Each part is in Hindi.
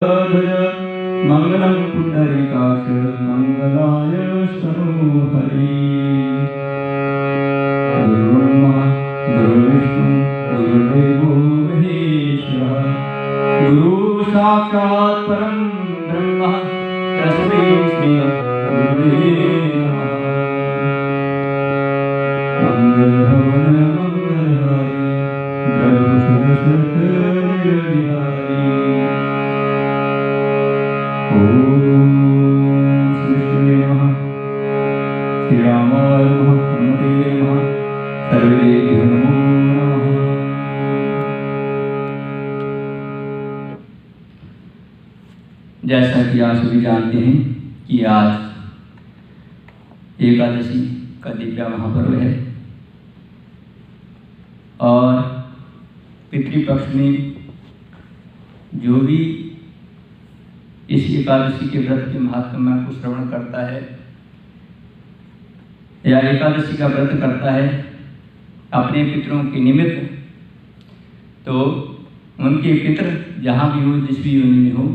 मंगलम पुंडरीकाक्ष मंगलाय स्तनो हरि। गुरुर्ब्रह्मा गुरुर्विष्णु गुरुर्देवो महेश्वरः। गुरु साक्षात् परं ब्रह्म तस्मै श्री गुरुवे नमः। मंगल भवन मंगलहारी प्रभु सुदशरथ निर्विहारी। ओम श्री विष्णुवे नमः। श्री रामाय नमः। हनुमते नमः। सर्वेभ्यो नमो नमः। जैसा कि आप सभी जानते हैं कि आज एकादशी का दिव्य महापर्व है और पितृपक्ष में जो भी इस एकादशी के व्रत के महात्म्य को श्रवण करता है या एकादशी का व्रत करता है अपने पितरों के निमित्त, तो उनके पितर जहाँ भी हो, जिस भी योनि में हो,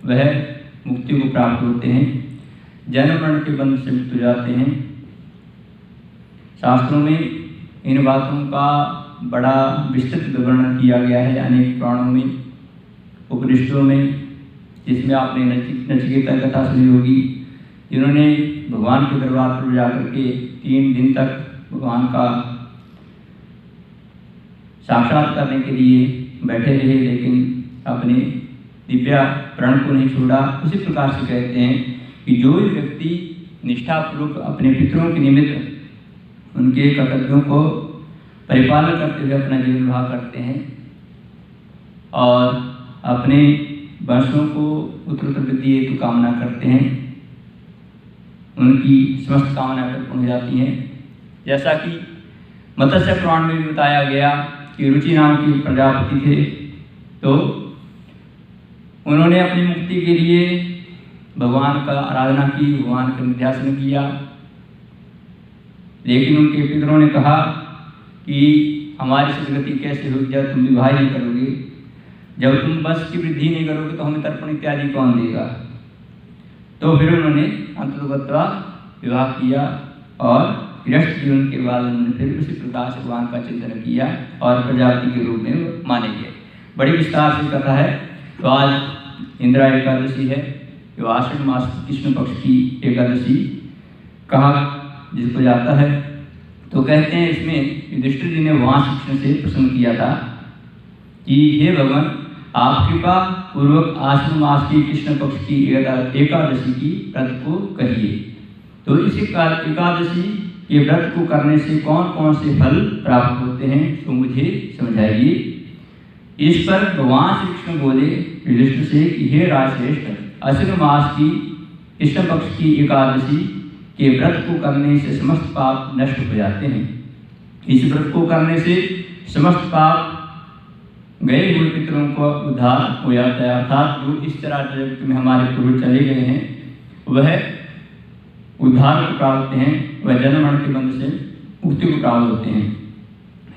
वह मुक्ति को प्राप्त होते हैं, जन्म मरण के बंध से मुक्त हो जाते हैं। शास्त्रों में इन बातों का बड़ा विस्तृत विवरण किया गया है अनेक पुराणों में, उपनिषदों में, जिसमें आपने नचिकेता कथा सुनी होगी, जिन्होंने भगवान के दरबार पर जाकर के 3 दिन तक भगवान का साक्षात करने के लिए बैठे रहे, लेकिन अपने दिव्या प्रण को नहीं छोड़ा। उसी प्रकार से कहते हैं कि जो भी व्यक्ति निष्ठापूर्वक अपने पितरों के निमित्त उनके कर्तव्यों को परिपालन करते हुए अपना जीवन निर्वाह करते हैं और अपने वंशों को उत्तरोत्तर वृद्धि हेतु कामना करते हैं, उनकी समस्त कामना पूर्ण हो जाती हैं। जैसा कि मत्स्य पुराण में भी बताया गया कि रुचि नाम की प्रजापति थे, तो उन्होंने अपनी मुक्ति के लिए भगवान का आराधना की, भगवान का निध्यासन किया, लेकिन उनके पितरों ने कहा कि हमारी सदगति कैसे होगी जब तुम विवाह नहीं करोगे, जब तुम बस की वृद्धि नहीं करोगे तो हमें तर्पण इत्यादि कौन देगा। तो फिर उन्होंने अंततोगत्वा विवाह किया और गृहस्थ जीवन के बाद उन्होंने फिर उसी प्रकार से भगवान का चिंतन किया और प्रजापति के रूप में माने गए। बड़ी विस्तार से कथा है। तो आज इंदिरा एकादशी है, जो आश्विन मास कृष्ण पक्ष की एकादशी कहा जिसको जाता है। तो कहते हैं इसमें युधिष्ठिर जी ने वहाँ कृष्ण से प्रश्न किया था कि हे भगवान, आप कृपा पूर्वक आश्विन मास की कृष्ण पक्ष की एकादशी की व्रत को कहिए। तो इस एकादशी के व्रत को करने से कौन कौन से फल प्राप्त होते हैं, तो मुझे समझाइए। इस पर भगवान श्री कृष्ण बोले युधिष्ठिर से कि हे राजश्रेष्ठ, आश्विन मास की कृष्ण पक्ष की एकादशी के व्रत को करने से समस्त पाप नष्ट हो जाते हैं। इस व्रत को करने से समस्त पाप गए हुए पितरों को उद्धार हो जाता है, अर्थात जो इस तरह जगत में हमारे पूर्वज चले गए हैं वह उद्धार को प्राप्त हैं, वह जन्म मरण के बंध से मुक्ति को प्राप्त होते हैं।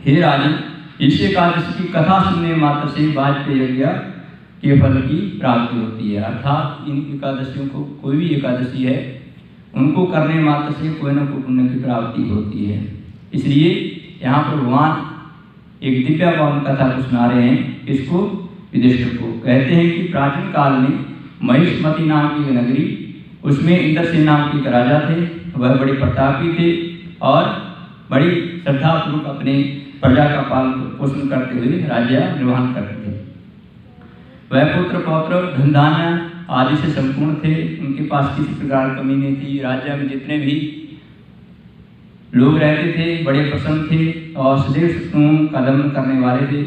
हे राजन, इस एकादशी की कथा सुनने मात्र से वाजपेय यज्ञ के फल की प्राप्ति होती है। अर्थात इन एकादशियों को, कोई भी एकादशी है, उनको करने मात्र से कोई न कोई पुण्य की प्राप्ति होती है। इसलिए यहाँ पर भगवान एक दिव्य पावन कथा को सुना रहे हैं। इसको युधिष्ठिर को कहते हैं कि प्राचीन काल में महिष्मति नाम की नगरी, उसमें इंद्रसेन नाम के एक राजा थे। वह बड़े प्रतापी थे और बड़ी श्रद्धापूर्वक अपने प्रजा का पालन पोषण करते हुए राज्य निर्वहन करते थे। वह पुत्र पौत्र धन धान्य आदि से संपूर्ण थे, उनके पास किसी प्रकार की कमी नहीं थी। राज्य में जितने भी लोग रहते थे बड़े प्रसन्न थे और सदैव शत्रुओं का दमन करने वाले थे।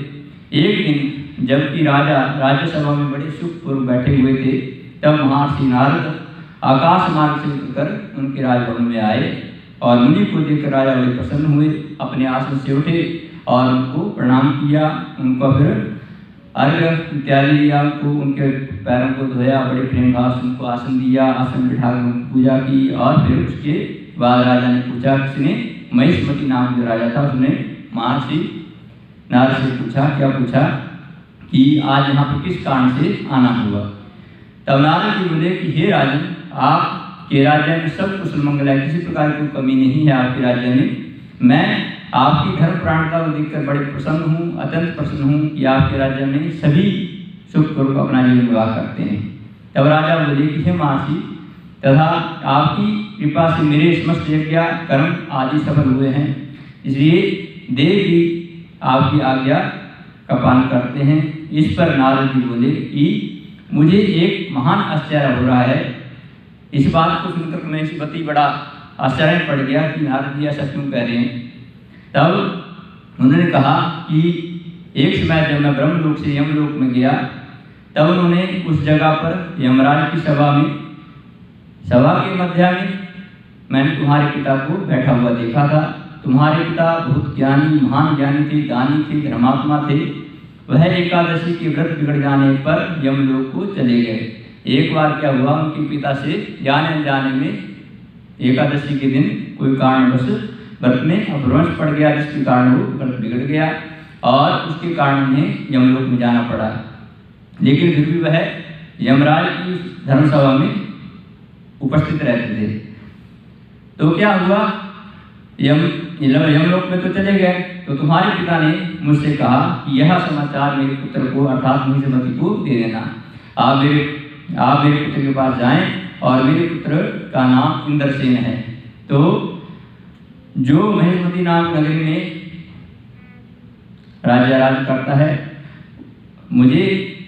एक दिन जबकि राजा राज्यसभा में बड़े सुखपूर्वक बैठे हुए थे, तब महर्षि नारद आकाश मार्ग से उतरकर उनके राजभवन में आए और मुनि को देखकर राजा बड़े प्रसन्न हुए, अपने आसन से उठे और उनको प्रणाम किया। उनको फिर अर्घ्य इत्यादि दिया, उनको उनके पैरों को धोया, बड़े प्रेम भाव से उनको आसन दिया, आसन बिठाकर पूजा की। और फिर उसके बाद राजा ने पूछा, किसने? महिष्मति नाम जो राजा था उसने महर्षि नारद से पूछा, क्या पूछा कि आज यहाँ पर किस कारण से आना हुआ। तब नारद जी बोले कि हे राजन, आपके राज्य में सब कुशल मंगल है, किसी प्रकार की कमी नहीं है आपके राज्य में। मैं आपकी धर्म प्राणता को देखकर बड़े प्रसन्न हूँ, अत्यंत प्रसन्न हूँ कि आपके राज्य में सभी सुखपूर्वक अपना जीवन निर्वाह करते हैं। तब राजा बोले कि हे महर्षि, तथा आपकी कृपा से मेरे समस्त यज्ञ कर्म आदि सफल हुए हैं, इसलिए देव भी आपकी आज्ञा का पालन करते हैं। इस पर नारद जी बोले कि मुझे एक महान आश्चर्य हो रहा है। इस बात को सुनकर मैं शिवपति बड़ा आश्चर्य पड़ गया कि नारद जी ऐसा क्यों कह रहे हैं। तब उन्होंने कहा कि एक समय जब मैं ब्रह्मलोक से यमलोक में गया, तब उन्होंने उस जगह पर यमराज की सभा के मध्य में मैंने तुम्हारे पिता को बैठा हुआ देखा था। तुम्हारे पिता बहुत ज्ञानी, महान ज्ञानी थे, दानी थे, धर्मात्मा थे। वह एकादशी के व्रत बिगड़ जाने पर यमलोक को चले गए। एक बार क्या हुआ, उनके पिता से जाने में एकादशी के दिन कोई कारणवश व्रत में अपभ्रंश पड़ गया, जिसके कारण वो व्रत बिगड़ गया और उसके कारण उन्हें यमलोक में जाना पड़ा। लेकिन फिर भी वह यमराज की धर्मसभा में उपस्थित रहते थे। तो क्या हुआ, यमलोक में तो चले गए, तो तुम्हारे पिता ने मुझसे कहा कि यह समाचार मेरे पुत्र को अर्थात महिषमती को दे देना। आप मेरे पुत्र के पास जाएं और मेरे पुत्र का नाम इंद्रसेन है। तो जो महिषमती नाम नगरी में राज्य राज करता है, मुझे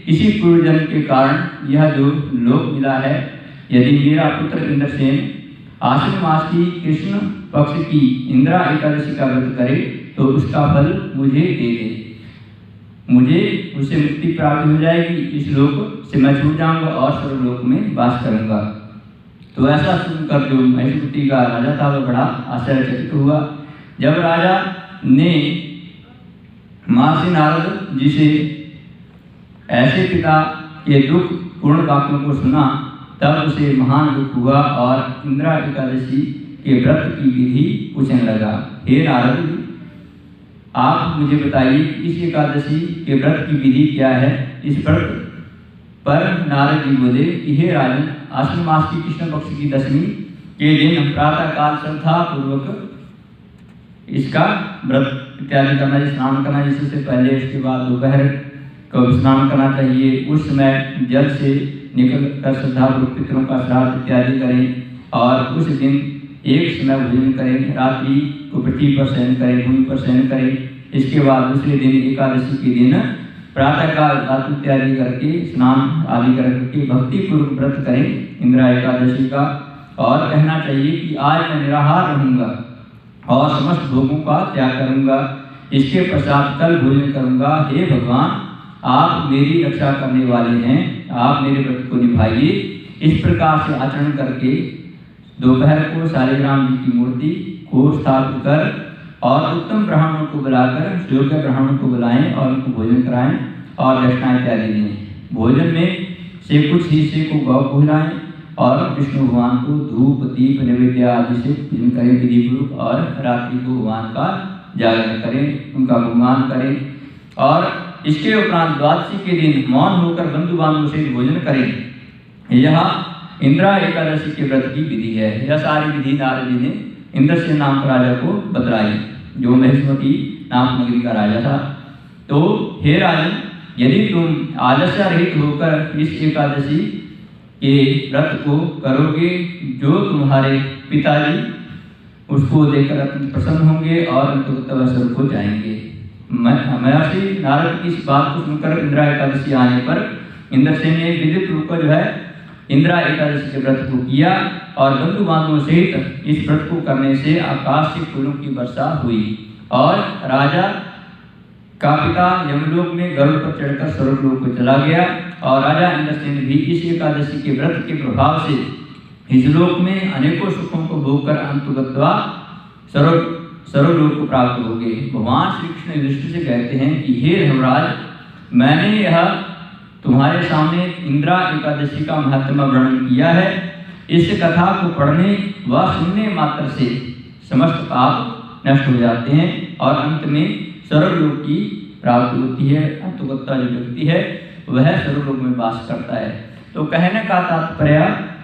किसी पूर्वजन्म के कारण यह जो लोक मिला है, यदि मेरा पुत्र इंद्रसेन आश्विन मास की कृष्ण पक्ष की इंदिरा एकादशी का व्रत करे तो उसका फल मुझे दे दे। मुझे उससे मुक्ति प्राप्त हो जाएगी, इस लोक से मैं छूट जाऊंगा और सर्वलोक में वास करूंगा। तो ऐसा सुनकर जो महिषमती का राजा था वह बड़ा आश्चर्यचकित हुआ। जब राजा ने महर्षि नारद जी से ऐसे पिता के दुख पूर्ण वाक्यों को सुना, तब उसे महान दुख हुआ और इंदिरा एकादशी के व्रत की विधि पूछने लगा। हे नारद, आप मुझे बताइए इस एकादशी के व्रत की विधि क्या है। इस व्रत पर नारद जी बोले कि हे राजन, आश्विन मास की कृष्ण पक्ष की दशमी के दिन प्रातः काल श्रद्धा पूर्वक इसका व्रत इत्यादि करना, स्नान करना, इससे पहले उसके बाद दोपहर को स्नान करना चाहिए। उस समय जल से निकल कर श्रद्धापूर्वक पितरों का श्राद्ध इत्यादि करें और उस दिन एक समय भोजन करें, रात्रि को पृथ्वी पर शयन करें, भूमि पर शयन करें। इसके बाद दूसरे दिन एकादशी के दिन प्रातःकाल धातु इत्यादि करके स्नान आदि करके भक्तिपूर्वक व्रत करें इंदिरा एकादशी का, और कहना चाहिए कि आज मैं निराहार रहूँगा और समस्त भोगों का त्याग करूँगा, इसके पश्चात कल भोजन करूँगा। हे भगवान, आप मेरी रक्षा करने वाले हैं, आप मेरे व्रत को निभाइए। इस प्रकार से आचरण करके दोपहर को शालिग्राम जी की मूर्ति को स्थापित कर और उत्तम ब्राह्मणों को बुलाकर योग्य ब्राह्मणों को बुलाएं और उनको भोजन कराएं और दक्षिणा इत्यादि दें। भोजन में से कुछ हिस्से को गौ को खिलाएं और विष्णु भगवान को धूप दीप नैवेद्य आदि से पूजन करें विधिपूर्वक, और रात्रि को भगवान का जागरण करें, उनका गुणगान करें। और इसके उपरांत द्वादशी के दिन मौन होकर बंधु बांधवों से भोजन करें। यह इंदिरा एकादशी के व्रत की विधि है। यह सारी विधि नारद जी ने इंद्रसेन नाम के राजा को बतलाई, जो महिषमती नाम नगरी का राजा था। तो हे राजन, यदि तुम आलस्य रहित होकर इस एकादशी के व्रत को करोगे, जो तुम्हारे पिताजी उसको देखकर अत्यंत प्रसन्न होंगे और अंततः स्वर्ग को जाएंगे। महर्षि नारद की इस बात को सुनकर इंदिरा एकादशी आने पर इंद्रसेन ने विधित रूप जो है इंदिरा एकादशी के व्रत को किया और बंधु बांधवों सहित इस व्रत को करने से आकाश से फूलों की वर्षा हुई और राजा का पिता यमलोक में गरुड़ पर चढ़कर स्वर्गलोक को चला गया। और राजा इंद्रसेन भी इस एकादशी के व्रत के प्रभाव से इस लोक में अनेकों सुखों को भोगकर अंतुगत्वा सर्वलोक को प्राप्त हो गए। भगवान श्री कृष्ण युधिष्ठिर से कहते हैं कि हे धर्मराज, मैंने यह तुम्हारे सामने इंदिरा एकादशी का महत्व वर्णन किया है। इस कथा को पढ़ने व सुनने मात्र से समस्त पाप नष्ट हो जाते हैं और अंत में सर्वलोक की प्राप्ति होती है। अंतुगत्वा जो व्यक्ति है वह स्वर्गलोक में वास करता है। तो कहने का तात्पर्य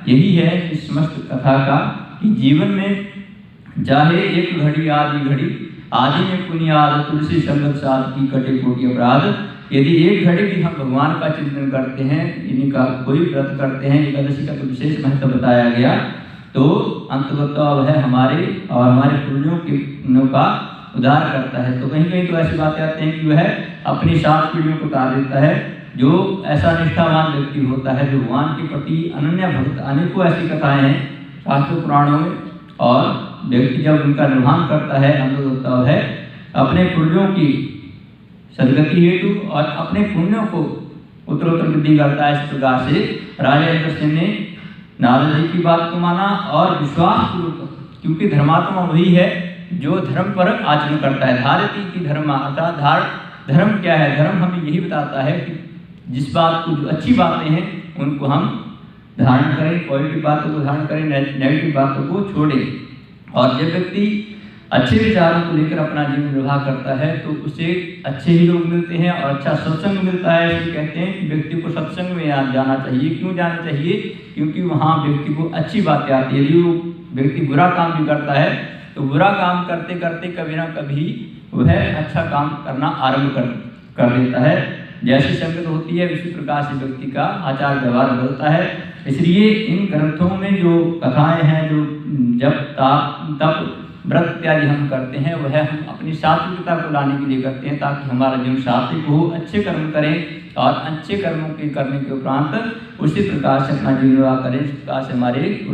यही है कि समस्त कथा का कि जीवन में चाहे एक घड़ी आदि में पुण्याद तुलसी संगत साध की कटे कोटि अपराध, यदि एक घड़ी भी हम भगवान का चिंतन करते हैं, इनका कोई व्रत करते हैं, एकादशी का तो विशेष महत्व बताया गया, तो अंतगत्वा वह हमारे और हमारे पूर्वजों के पुण्यों का उद्धार करता है। तो कहीं कहीं तो ऐसी बातें आती हैं कि वह अपनी 7 पीढ़ियों को उतार देता है। जो ऐसा निष्ठावान व्यक्ति होता है, जो भगवान के प्रति अनन्य भक्त, अनेकों ऐसी कथाएं हैं शास्त्र पुराणों में, और व्यक्ति जब उनका निर्वहन करता है अंतगत्वा है अपने पूर्वजों की सदगति हेतु और अपने पुण्यों को उत्तरोत्तर वृद्धि करता है। इस प्रकार से राजा इंद्रसेन ने नारद जी की बात को माना और विश्वास पूर्वक, क्योंकि धर्मात्मा वही है जो धर्म पर आचरण करता है। धारती की धर्म, अर्थात धर्म क्या है? धर्म हमें यही बताता है कि जिस बात को, जो अच्छी बातें हैं उनको हम धारण करें, पॉजिटिव बातों को धारण करें, नेगेटिव बातों को छोड़ें। और जब व्यक्ति अच्छे विचारों को लेकर अपना जीवन निर्वाह करता है तो उसे अच्छे ही लोग मिलते हैं और अच्छा सत्संग मिलता है। इसलिए कहते हैं कि व्यक्ति को सत्संग में जाना चाहिए। क्यों जाना चाहिए? क्योंकि वहाँ व्यक्ति को अच्छी बातें आती है। यदि वो व्यक्ति बुरा काम भी करता है तो बुरा काम करते करते कभी ना कभी वह अच्छा काम करना आरंभ कर देता है। जैसी संगत होती है उसी प्रकार से व्यक्ति का आचार व्यवहार बदलता है। इसलिए इन ग्रंथों में जो कथाएं हैं, जो जब तप व्रत इत्यादि हम करते हैं, वह हम अपनी सात्विकता को लाने के लिए करते हैं, ताकि हमारा जीवन सात्विक हो, अच्छे कर्म करें और अच्छे कर्मों के करने के उपरांत उसी प्रकार से अपना जीवन निर्वाह करें। इस प्रकार से हमारे